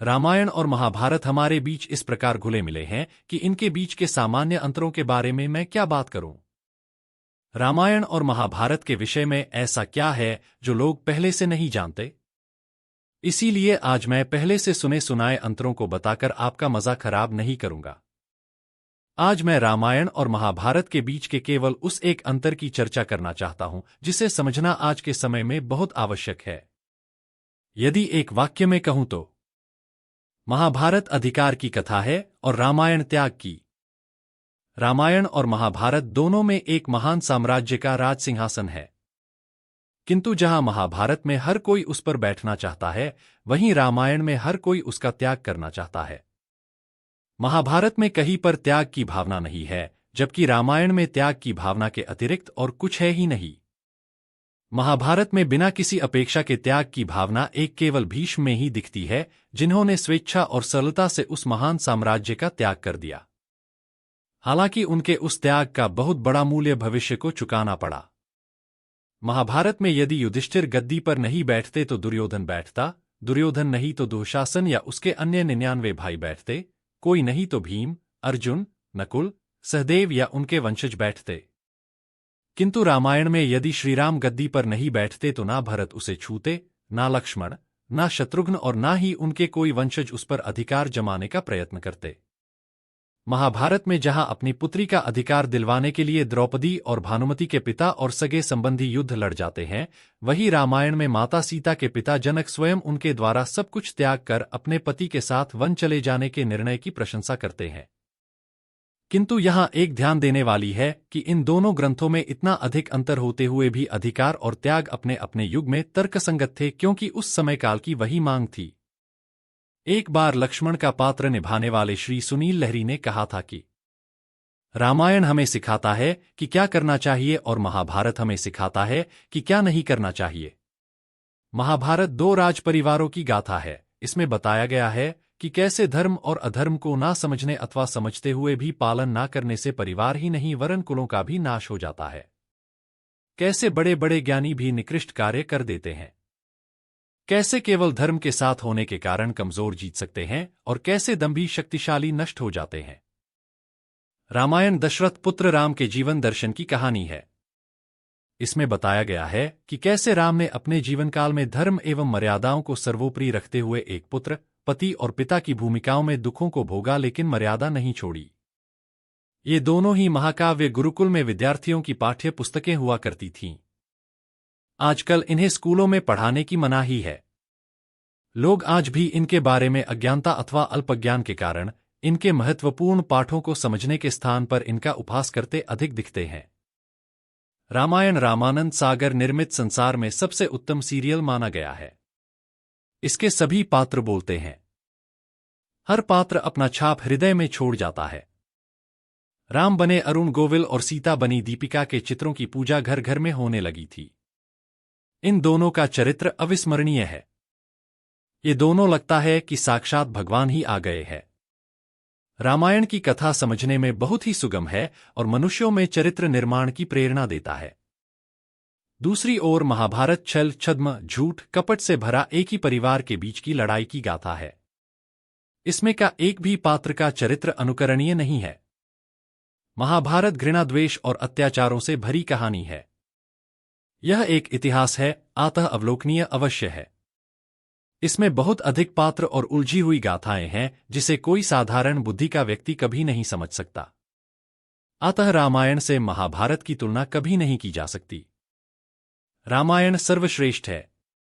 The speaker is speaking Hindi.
रामायण और महाभारत हमारे बीच इस प्रकार घुले मिले हैं कि इनके बीच के सामान्य अंतरों के बारे में मैं क्या बात करूं। रामायण और महाभारत के विषय में ऐसा क्या है जो लोग पहले से नहीं जानते? इसीलिए आज मैं पहले से सुने सुनाए अंतरों को बताकर आपका मजा खराब नहीं करूंगा। आज मैं रामायण और महाभारत के बीच के केवल उस एक अंतर की चर्चा करना चाहता हूं जिसे समझना आज के समय में बहुत आवश्यक है। यदि एक वाक्य में कहूं तो महाभारत अधिकार की कथा है और रामायण त्याग की। रामायण और महाभारत दोनों में एक महान साम्राज्य का राज सिंहासन है, किंतु जहां महाभारत में हर कोई उस पर बैठना चाहता है, वहीं रामायण में हर कोई उसका त्याग करना चाहता है। महाभारत में कहीं पर त्याग की भावना नहीं है, जबकि रामायण में त्याग की भावना के अतिरिक्त और कुछ है ही नहीं। महाभारत में बिना किसी अपेक्षा के त्याग की भावना एक केवल भीष्म में ही दिखती है, जिन्होंने स्वेच्छा और सरलता से उस महान साम्राज्य का त्याग कर दिया। हालांकि उनके उस त्याग का बहुत बड़ा मूल्य भविष्य को चुकाना पड़ा। महाभारत में यदि युधिष्ठिर गद्दी पर नहीं बैठते तो दुर्योधन बैठता, दुर्योधन नहीं तो दुशासन या उसके अन्य 99 भाई बैठते, कोई नहीं तो भीम, अर्जुन, नकुल, सहदेव या उनके वंशज बैठते। किंतु रामायण में यदि श्रीराम गद्दी पर नहीं बैठते तो ना भरत उसे छूते, ना लक्ष्मण, ना शत्रुघ्न और ना ही उनके कोई वंशज उस पर अधिकार जमाने का प्रयत्न करते। महाभारत में जहां अपनी पुत्री का अधिकार दिलवाने के लिए द्रौपदी और भानुमति के पिता और सगे संबंधी युद्ध लड़ जाते हैं, वही रामायण में माता सीता के पिता जनक स्वयं उनके द्वारा सब कुछ त्याग कर अपने पति के साथ वन चले जाने के निर्णय की प्रशंसा करते हैं। किंतु यहां एक ध्यान देने वाली है कि इन दोनों ग्रंथों में इतना अधिक अंतर होते हुए भी अधिकार और त्याग अपने अपने युग में तर्कसंगत थे, क्योंकि उस समय काल की वही मांग थी। एक बार लक्ष्मण का पात्र निभाने वाले श्री सुनील लहरी ने कहा था कि रामायण हमें सिखाता है कि क्या करना चाहिए और महाभारत हमें सिखाता है कि क्या नहीं करना चाहिए। महाभारत दो राज परिवारों की गाथा है। इसमें बताया गया है कि कैसे धर्म और अधर्म को ना समझने अथवा समझते हुए भी पालन ना करने से परिवार ही नहीं वरन कुलों का भी नाश हो जाता है। कैसे बड़े बड़े ज्ञानी भी निकृष्ट कार्य कर देते हैं। कैसे केवल धर्म के साथ होने के कारण कमजोर जीत सकते हैं और कैसे दंभी शक्तिशाली नष्ट हो जाते हैं। रामायण दशरथ पुत्र राम के जीवन दर्शन की कहानी है। इसमें बताया गया है कि कैसे राम ने अपने जीवनकाल में धर्म एवं मर्यादाओं को सर्वोपरि रखते हुए एक पुत्र, पति और पिता की भूमिकाओं में दुखों को भोगा लेकिन मर्यादा नहीं छोड़ी। ये दोनों ही महाकाव्य गुरुकुल में विद्यार्थियों की पाठ्य पुस्तकें हुआ करती थीं। आजकल इन्हें स्कूलों में पढ़ाने की मनाही है। लोग आज भी इनके बारे में अज्ञानता अथवा अल्पज्ञान के कारण इनके महत्वपूर्ण पाठों को समझने के स्थान पर इनका उपहास करते अधिक दिखते हैं। रामायण रामानंद सागर निर्मित संसार में सबसे उत्तम सीरियल माना गया है। इसके सभी पात्र बोलते हैं। हर पात्र अपना छाप हृदय में छोड़ जाता है। राम बने अरुण गोविल और सीता बनी दीपिका के चित्रों की पूजा घर घर में होने लगी थी। इन दोनों का चरित्र अविस्मरणीय है। ये दोनों लगता है कि साक्षात भगवान ही आ गए हैं। रामायण की कथा समझने में बहुत ही सुगम है और मनुष्यों में चरित्र निर्माण की प्रेरणा देता है। दूसरी ओर महाभारत छल, छद्म, झूठ, कपट से भरा एक ही परिवार के बीच की लड़ाई की गाथा है। इसमें का एक भी पात्र का चरित्र अनुकरणीय नहीं है। महाभारत घृणा, द्वेष और अत्याचारों से भरी कहानी है। यह एक इतिहास है, अतः अवलोकनीय अवश्य है। इसमें बहुत अधिक पात्र और उलझी हुई गाथाएं हैं जिसे कोई साधारण बुद्धि का व्यक्ति कभी नहीं समझ सकता। अतः रामायण से महाभारत की तुलना कभी नहीं की जा सकती। रामायण सर्वश्रेष्ठ है।